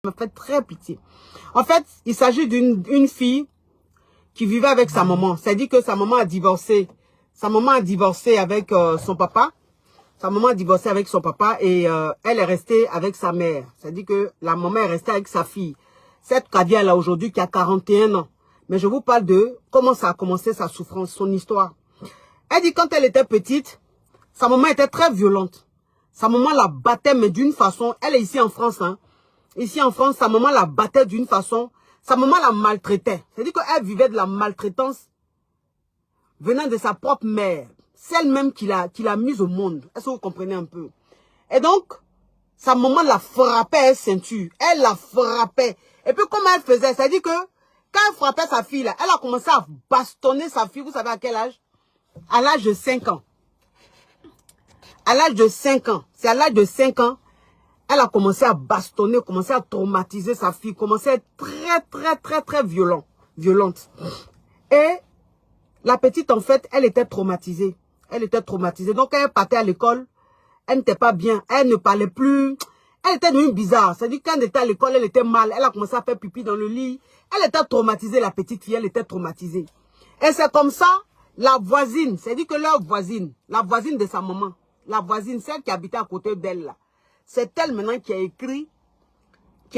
me fait très pitié. En fait, il s'agit d'une fille qui vivait avec sa maman. C'est-à-dire que sa maman a divorcé. Sa maman a divorcé avec son papa. Sa maman a divorcé avec son papa et elle est restée avec sa mère. C'est-à-dire que la maman est restée avec sa fille. Cette Kadia-là aujourd'hui qui a 41 ans. Mais je vous parle de comment ça a commencé sa souffrance, son histoire. Elle dit quand elle était petite, sa maman était très violente. Sa maman la battait, mais d'une façon, elle est ici en France. Hein. Ici en France, sa maman la battait d'une façon, sa maman la maltraitait. C'est-à-dire qu'elle vivait de la maltraitance venant de sa propre mère. Celle même qui l'a mise au monde. Est-ce que vous comprenez un peu? Et donc, sa maman la frappait à ceinture. Elle la frappait. Et puis comment elle faisait? C'est-à-dire que quand elle frappait sa fille, là, elle a commencé à bastonner sa fille. Vous savez à quel âge? À l'âge de 5 ans. À l'âge de 5 ans. C'est à l'âge de 5 ans. Elle a commencé à bastonner, commencé à traumatiser sa fille. Commencé à être très violente. Et la petite, en fait, elle était traumatisée. Elle était traumatisée. Donc, quand elle partait à l'école, elle n'était pas bien. Elle ne parlait plus. Elle était devenue bizarre. C'est-à-dire quand elle était à l'école, elle était mal. Elle a commencé à faire pipi dans le lit. Elle était traumatisée, la petite fille. Elle était traumatisée. Et c'est comme ça, la voisine, c'est-à-dire que leur voisine, la voisine de sa maman, la voisine, celle qui habitait à côté d'elle, là, c'est elle maintenant qui a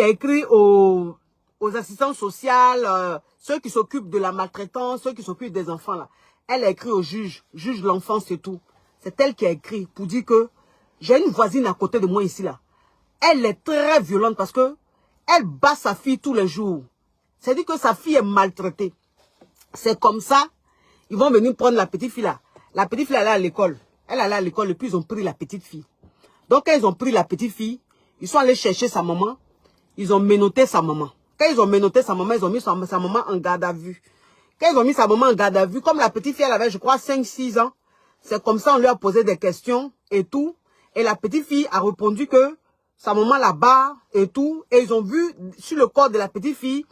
écrit aux assistants sociaux, ceux qui s'occupent de la maltraitance, ceux qui s'occupent des enfants, là. Elle a écrit au juge de l'enfance et tout. C'est elle qui a écrit pour dire que j'ai une voisine à côté de moi ici, là. Elle est très violente parce que elle bat sa fille tous les jours. C'est-à-dire que sa fille est maltraitée. C'est comme ça, ils vont venir prendre la petite fille là. La petite fille allait à l'école. Elle allait à l'école et puis ils ont pris la petite fille. Donc quand ils ont pris la petite fille, ils sont allés chercher sa maman. Ils ont menotté sa maman. Quand ils ont menotté sa maman, ils ont mis sa maman en garde à vue. Quand ils ont mis sa maman en garde à vue, comme la petite fille, elle avait, je crois, 5-6 ans, c'est comme ça, on lui a posé des questions et tout. Et la petite fille a répondu que sa maman la bat et tout. Et ils ont vu sur le corps de la petite fille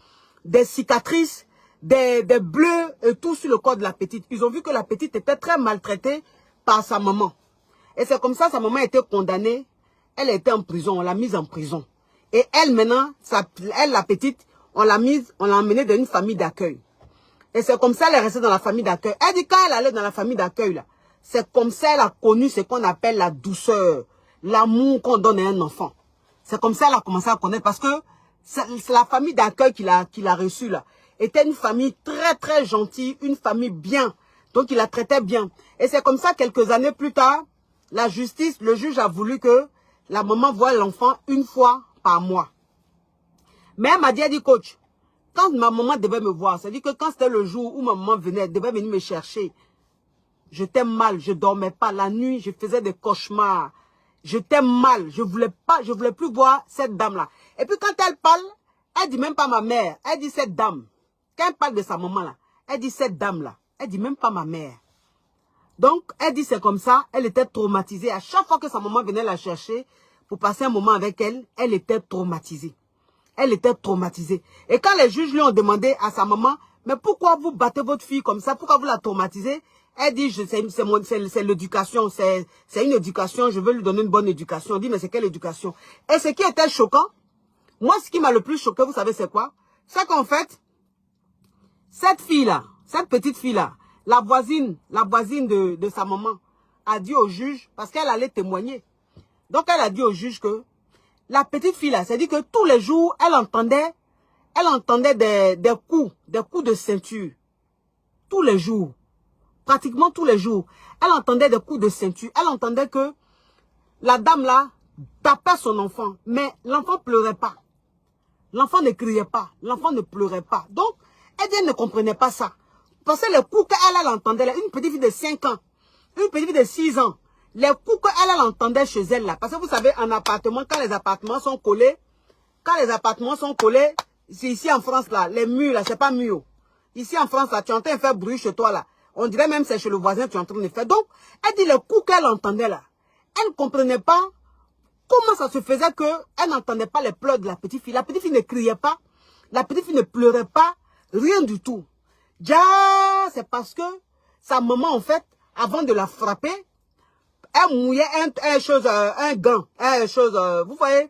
des cicatrices, des bleus et tout sur le corps de la petite. Ils ont vu que la petite était très maltraitée par sa maman. Et c'est comme ça, sa maman a été condamnée. Elle était en prison, on l'a mise en prison. Et elle, maintenant, elle, la petite, on l'a emmenée dans une famille d'accueil. Et c'est comme ça qu'elle est restée dans la famille d'accueil. Elle dit quand elle allait dans la famille d'accueil, là, c'est comme ça qu'elle a connu ce qu'on appelle la douceur, l'amour qu'on donne à un enfant. C'est comme ça qu'elle a commencé à connaître parce que c'est la famille d'accueil qu'il a reçue là. Était une famille très gentille, une famille bien. Donc il la traitait bien. Et c'est comme ça quelques années plus tard, la justice, le juge a voulu que la maman voie l'enfant une fois par mois. Mais elle m'a dit, coach, quand ma maman devait me voir, c'est-à-dire que quand c'était le jour où ma maman venait, elle devait venir me chercher, j'étais mal, je dormais pas. La nuit, je faisais des cauchemars. J'étais mal, je voulais plus voir cette dame-là. Et puis quand elle parle, elle dit même pas ma mère, elle dit cette dame. Quand elle parle de sa maman là, elle dit cette dame-là. Elle dit même pas ma mère. Donc, elle dit c'est comme ça, elle était traumatisée. À chaque fois que sa maman venait la chercher pour passer un moment avec elle, elle était traumatisée. Elle était traumatisée. Et quand les juges lui ont demandé à sa maman, mais pourquoi vous battez votre fille comme ça? Pourquoi vous la traumatisez? Elle dit, c'est l'éducation, c'est une éducation, je veux lui donner une bonne éducation. On dit, mais c'est quelle éducation? Et ce qui était choquant, moi, ce qui m'a le plus choqué, vous savez c'est quoi? C'est qu'en fait, cette fille-là, cette petite fille-là, la voisine de sa maman, a dit au juge, parce qu'elle allait témoigner. Donc, elle a dit au juge que la petite fille-là, c'est-à-dire que tous les jours, elle entendait des coups de ceinture. Tous les jours. Pratiquement tous les jours. Elle entendait des coups de ceinture. Elle entendait que la dame-là tapait son enfant. Mais l'enfant pleurait pas. L'enfant ne criait pas. L'enfant ne pleurait pas. Donc, elle ne comprenait pas ça. Parce que les coups qu'elle entendait, là, une petite fille de 5 ans, une petite fille de 6 ans, les coups qu'elle entendait chez elle, là. Parce que vous savez, en appartement, quand les appartements sont collés, c'est ici en France, là, les murs, là, c'est pas mur. Ici en France, là, tu es en train de faire bruit chez toi, là. On dirait même que c'est chez le voisin que tu es en train de faire. Donc, elle dit les coups qu'elle entendait, là. Elle ne comprenait pas comment ça se faisait qu'elle n'entendait pas les pleurs de la petite fille. La petite fille ne criait pas. La petite fille ne pleurait pas. Rien du tout. Déjà, c'est parce que sa maman, en fait, avant de la frapper, elle mouillait un gant. Vous voyez,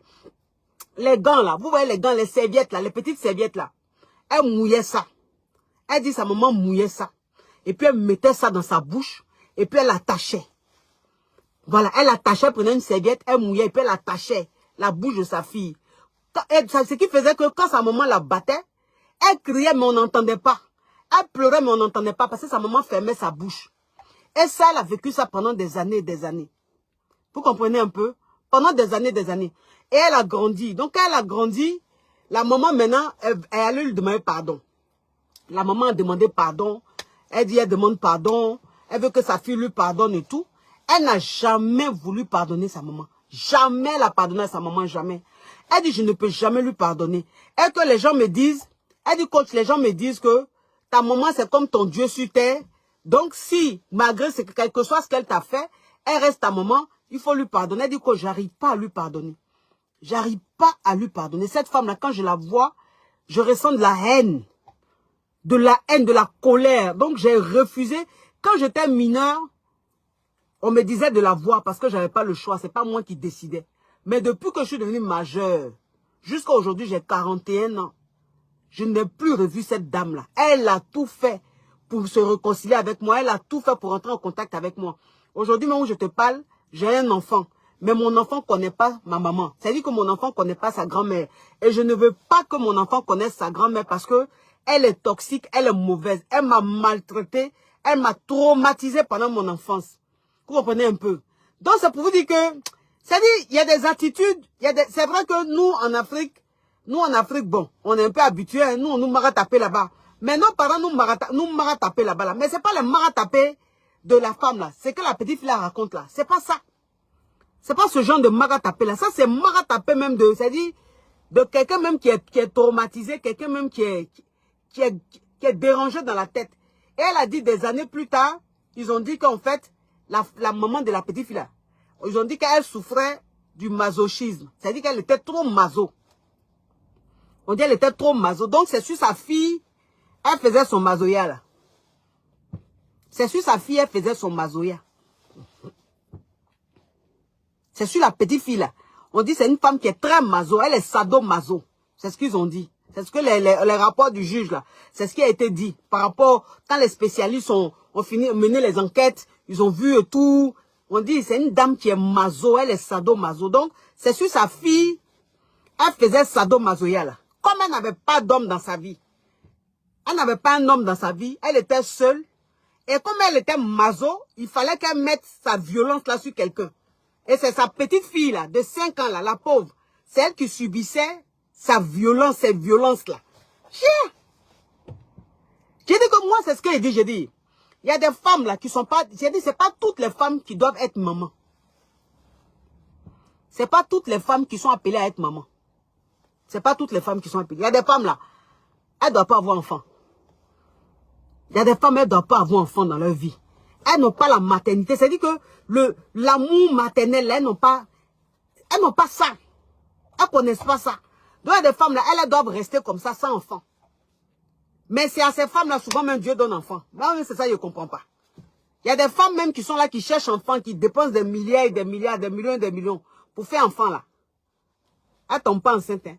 les gants là, vous voyez les gants, les serviettes là, les petites serviettes là. Elle mouillait ça. Elle dit sa maman mouillait ça. Et puis elle mettait ça dans sa bouche. Et puis elle attachait. Voilà, elle attachait, prenait une serviette, elle mouillait, et puis elle attachait la bouche de sa fille. Ce qui faisait que quand sa maman la battait, elle criait mais on n'entendait pas. Elle pleurait mais on n'entendait pas parce que sa maman fermait sa bouche. Et ça, elle a vécu ça pendant des années et des années. Vous comprenez un peu? Pendant des années et des années. Et elle a grandi. Donc quand elle a grandi, la maman maintenant, elle allait lui demander pardon. La maman a demandé pardon. Elle dit, elle demande pardon. Elle veut que sa fille lui pardonne et tout. Elle n'a jamais voulu pardonner sa maman. Jamais elle a pardonné à sa maman, jamais. Elle dit, je ne peux jamais lui pardonner. Et que les gens me disent, elle dit, quand les gens me disent que ta maman, c'est comme ton Dieu sur terre. Donc, si, malgré quel que soit ce qu'elle t'a fait, elle reste ta maman, il faut lui pardonner. Elle dit que j'arrive pas à lui pardonner. J'arrive pas à lui pardonner. Cette femme-là, quand je la vois, je ressens de la haine. De la haine, de la colère. Donc, j'ai refusé. Quand j'étais mineure, on me disait de la voir parce que je n'avais pas le choix. C'est pas moi qui décidais. Mais depuis que je suis devenue majeure, jusqu'à aujourd'hui, j'ai 41 ans. Je n'ai plus revu cette dame-là. Elle a tout fait pour se réconcilier avec moi. Elle a tout fait pour entrer en contact avec moi. Aujourd'hui, même où je te parle, j'ai un enfant. Mais mon enfant ne connaît pas ma maman. C'est-à-dire que mon enfant ne connaît pas sa grand-mère. Et je ne veux pas que mon enfant connaisse sa grand-mère parce que elle est toxique, elle est mauvaise. Elle m'a maltraité, elle m'a traumatisé pendant mon enfance. Vous comprenez un peu? Donc, c'est pour vous dire que, c'est-à-dire, il y a des attitudes, c'est vrai que nous, en Afrique, bon, on est un peu habitués, hein, nous, on nous maratapé là-bas. Mais nos parents nous maratapé là-bas, là. Mais c'est pas le maratapé de la femme, là. C'est que la petite fille la raconte, là. C'est pas ça. C'est pas ce genre de maratapé, là. Ça, c'est maratapé même de, c'est-à-dire, de quelqu'un même qui est traumatisé, quelqu'un même qui est dérangé dans la tête. Et elle a dit des années plus tard, ils ont dit qu'en fait, la maman de la petite fille là, ils ont dit qu'elle souffrait du masochisme. C'est-à-dire qu'elle était trop maso. On dit qu'elle était trop maso. Donc c'est sur sa fille, elle faisait son mazoya là. C'est sur sa fille, elle faisait son mazoya. C'est sur la petite fille là. On dit c'est une femme qui est très maso. Elle est sado-maso. C'est ce qu'ils ont dit. C'est ce que les rapports du juge là. C'est ce qui a été dit. Par rapport, quand les spécialistes ont mené les enquêtes, ils ont vu tout. On dit c'est une dame qui est maso. Elle est sado-maso. Donc, c'est sur sa fille, elle faisait sado-masoya là. Comme elle n'avait pas d'homme dans sa vie. Elle n'avait pas un homme dans sa vie. Elle était seule. Et comme elle était maso, il fallait qu'elle mette sa violence là sur quelqu'un. Et c'est sa petite fille là, de 5 ans là, la pauvre. C'est elle qui subissait sa violence, ces violences-là. J'ai dit que moi, c'est ce que j'ai dit. J'ai dit, il y a des femmes là qui sont pas... J'ai dit, c'est pas toutes les femmes qui doivent être maman. C'est pas toutes les femmes qui sont appelées à être maman. C'est pas toutes les femmes qui sont appelées. Il y a des femmes là, elles ne doivent pas avoir enfant. Il y a des femmes, elles ne doivent pas avoir enfant dans leur vie. Elles n'ont pas la maternité. C'est-à-dire que l'amour maternel, elles n'ont pas ça. Elles ne connaissent pas ça. Donc, il y a des femmes là, elles doivent rester comme ça, sans enfant. Mais c'est à ces femmes-là, souvent même Dieu donne enfant. Moi, c'est ça, je ne comprends pas. Il y a des femmes même qui sont là, qui cherchent enfant, qui dépensent des milliards et des milliards, des millions et des millions pour faire enfant là. Elles ne tombent pas enceintes. Hein.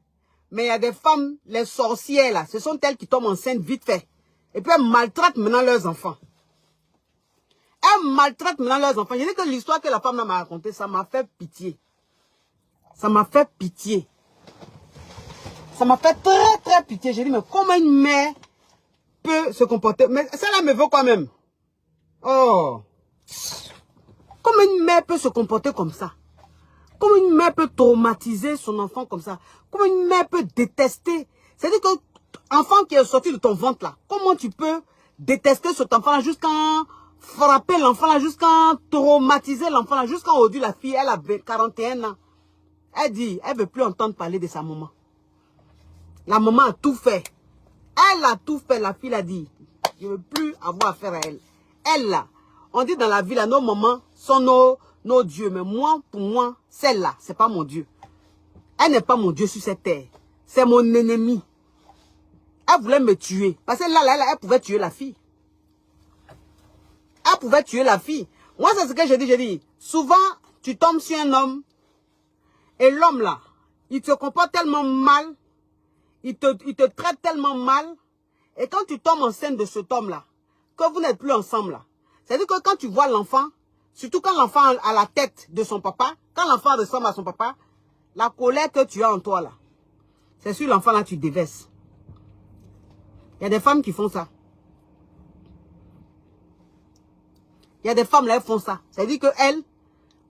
Mais il y a des femmes, les sorcières là, ce sont elles qui tombent enceintes vite fait. Et puis elles maltraitent maintenant leurs enfants. Elles maltraitent maintenant leurs enfants. Je dis que l'histoire que la femme m'a racontée, ça m'a fait pitié. Ça m'a fait pitié. Ça m'a fait très très pitié. J'ai dit, mais comment une mère peut se comporter? Mais celle-là me veut quand même. Oh. Comment une mère peut se comporter comme ça? Comment une mère peut traumatiser son enfant comme ça? Comment une mère peut détester? C'est-à-dire que l'enfant qui est sorti de ton ventre là, comment tu peux détester cet enfant-là jusqu'à frapper l'enfant là, jusqu'à traumatiser l'enfant là, jusqu'à aujourd'hui la fille, elle a 41 ans. Elle dit, elle ne veut plus entendre parler de sa maman. La maman a tout fait. Elle a tout fait, la fille a dit, je ne veux plus avoir affaire à elle. Elle là, on dit dans la vie là, nos mamans sont nos dieux. Mais moi, pour moi, celle-là, ce n'est pas mon Dieu. Elle n'est pas mon Dieu sur cette terre. C'est mon ennemi. Elle voulait me tuer. Parce que là, elle pouvait tuer la fille. Elle pouvait tuer la fille. Moi, c'est ce que j'ai dit. Souvent, tu tombes sur un homme. Et l'homme là, Il te comporte tellement mal. Il te traite tellement mal. Et quand tu tombes enceinte de cet homme-là, que vous n'êtes plus ensemble là, c'est-à-dire que quand tu vois l'enfant, surtout quand l'enfant a la tête de son papa, quand l'enfant ressemble à son papa, la colère que tu as en toi là, c'est sur l'enfant là tu déverses. Il y a des femmes qui font ça. Il y a des femmes là, elles font ça. C'est-à-dire qu'elles,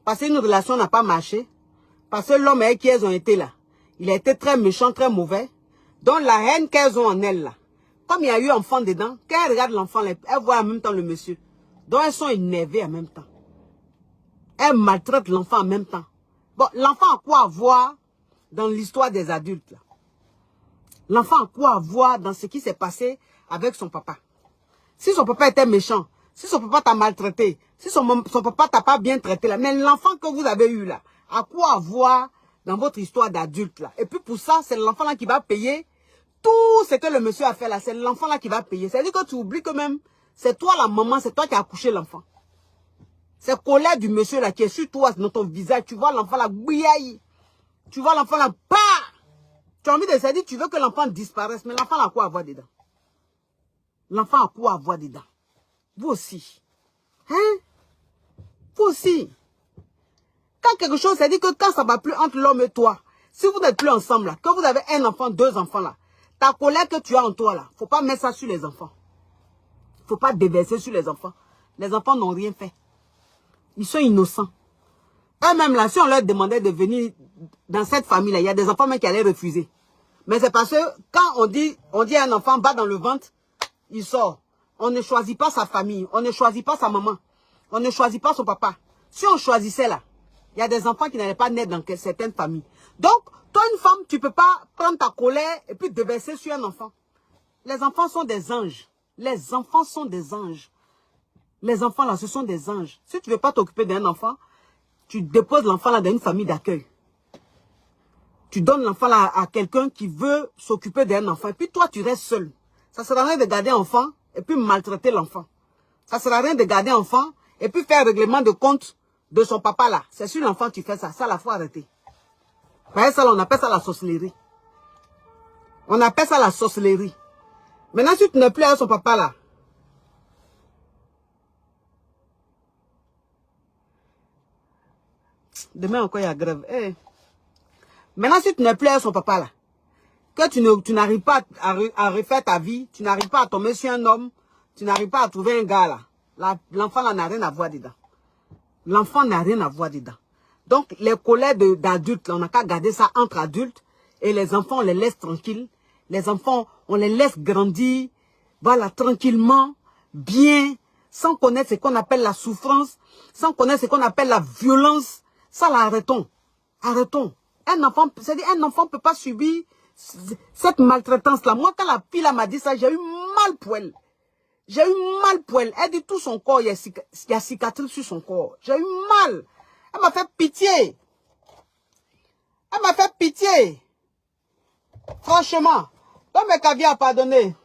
parce qu'une relation n'a pas marché, parce que l'homme avec qui elles ont été là, il a été très méchant, très mauvais. Donc la haine qu'elles ont en elles là, comme il y a eu enfant dedans, quand elles regardent l'enfant, elles voient en même temps le monsieur. Donc elles sont énervées en même temps. Elles maltraitent l'enfant en même temps. Bon, l'enfant a quoi à voir dans l'histoire des adultes là? L'enfant a quoi à voir dans ce qui s'est passé avec son papa? Si son papa était méchant, si son papa t'a maltraité, si son papa t'a pas bien traité là, mais l'enfant que vous avez eu là, a quoi à voir dans votre histoire d'adulte là? Et puis pour ça, c'est l'enfant là qui va payer tout ce que le monsieur a fait là. C'est l'enfant là qui va payer. C'est-à-dire que tu oublies que même, c'est toi la maman, c'est toi qui as accouché l'enfant. C'est colère du monsieur là qui est sur toi, dans ton visage. Tu vois l'enfant là, bouillaille. Tu vois l'enfant là, pas. Tu as envie de se dire, tu veux que l'enfant disparaisse, mais l'enfant a quoi à voir dedans? L'enfant a quoi à voir dedans? Vous aussi. Hein? Vous aussi. Quand quelque chose, c'est-à-dire que quand ça ne va plus entre l'homme et toi, si vous n'êtes plus ensemble là, que vous avez un enfant, deux enfants là, ta colère que tu as en toi là, faut pas mettre ça sur les enfants. Faut pas déverser sur les enfants. Les enfants n'ont rien fait. Ils sont innocents. Eux-mêmes là, si on leur demandait de venir dans cette famille-là, il y a des enfants même qui allaient refuser. Mais c'est parce que quand on dit à un enfant, va dans le ventre, il sort. On ne choisit pas sa famille, on ne choisit pas sa maman, on ne choisit pas son papa. Si on choisissait là, il y a des enfants qui n'allaient pas naître dans certaines familles. Donc, toi une femme, tu ne peux pas prendre ta colère et puis déverser sur un enfant. Les enfants sont des anges. Les enfants sont des anges. Les enfants là, ce sont des anges. Si tu ne veux pas t'occuper d'un enfant, tu déposes l'enfant là dans une famille d'accueil. Tu donnes l'enfant là à quelqu'un qui veut s'occuper d'un enfant. Et puis toi, tu restes seul. Ça ne sert à rien de garder un enfant et puis maltraiter l'enfant. Ça ne sert à rien de garder un enfant et puis faire un règlement de compte de son papa là. C'est sur l'enfant que tu fais ça. Ça, il faut arrêter. Ça, on appelle ça la sorcellerie. On appelle ça la sorcellerie. Maintenant, si tu n'es plus avec son papa là, demain encore il y a grève. Hey. Maintenant, si tu n'es plus avec son papa là, que tu n'arrives pas à refaire ta vie, tu n'arrives pas à tomber sur un homme, tu n'arrives pas à trouver un gars là, l'enfant là n'a rien à voir dedans. L'enfant n'a rien à voir dedans. Donc, les colères d'adultes, on n'a qu'à garder ça entre adultes et les enfants, on les laisse tranquilles. Les enfants, on les laisse grandir, voilà, tranquillement, bien, sans connaître ce qu'on appelle la souffrance, sans connaître ce qu'on appelle la violence. Ça, là, arrêtons. Arrêtons. Un enfant, c'est-à-dire un enfant ne peut pas subir cette maltraitance-là. Moi, quand la fille m'a dit ça, j'ai eu mal pour elle. J'ai eu mal pour elle. Elle dit tout son corps, il y a cicatrice sur son corps. J'ai eu mal. Elle m'a fait pitié. Elle m'a fait pitié. Franchement. Comme Kavi a pardonné.